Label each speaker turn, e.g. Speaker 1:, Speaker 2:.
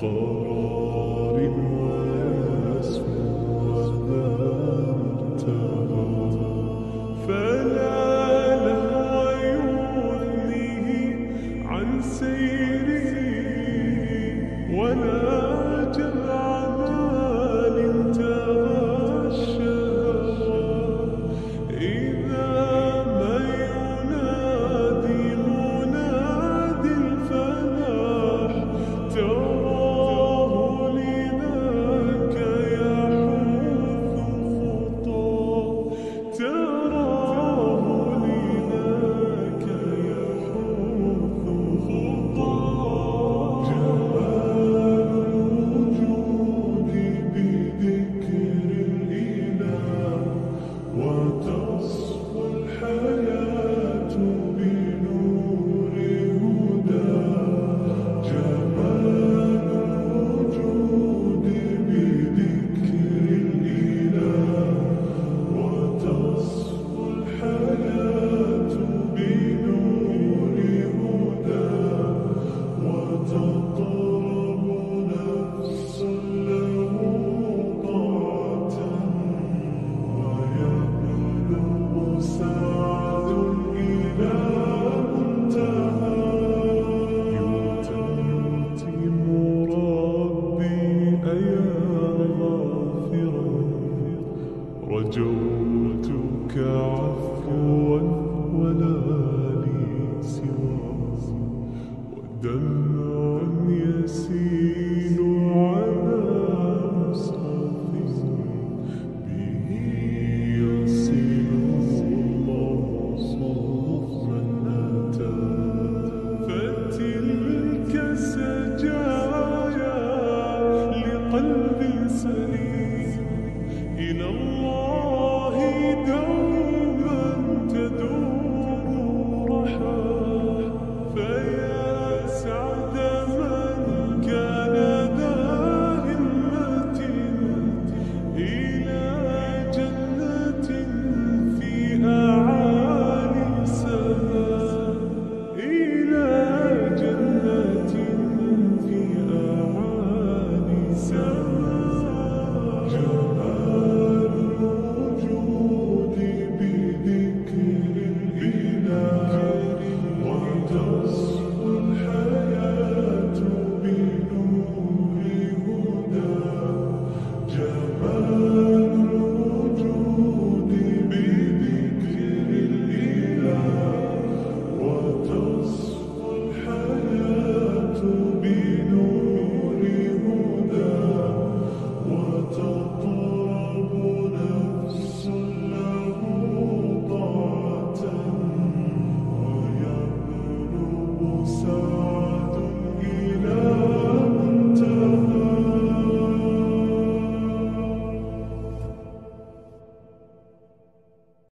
Speaker 1: قرار ويسمو وذا ارتهى فلا لهو يغنيه عن سيره ولا جمع مال تغشى إذا ما ينادي منادي الفلاح تراه لذاك يحوث خطاه تراه لذاك يحوث خطاه جمال الوجود بذكر الإله وتصفو الحياة بنور هداه جمال الوجود بذكر الإله وتصفو الحياة بنور هداه وتطرب نفس له طاعة ويبلغ سعد إلى منتهى يتمتم ربي أيا غافرا رجوتك عفوا ولا لي سواه ودمع يسيل على مصحف به يصل الله صوف من أتى فتلك سجايا لقلب سليم إلى الله دوما تدور رحاه فيا سعد من كان ذا همة إلى جنة في أعالي السماء إلى جنة في أعالي السماء جمال الوجود بذكر الإله وتصفو الحياة بنور هداه جمال الوجود بذكر الإله وتصفو الحياة بنور هداه وتطرب نفس له طاعة ويبلغ سعد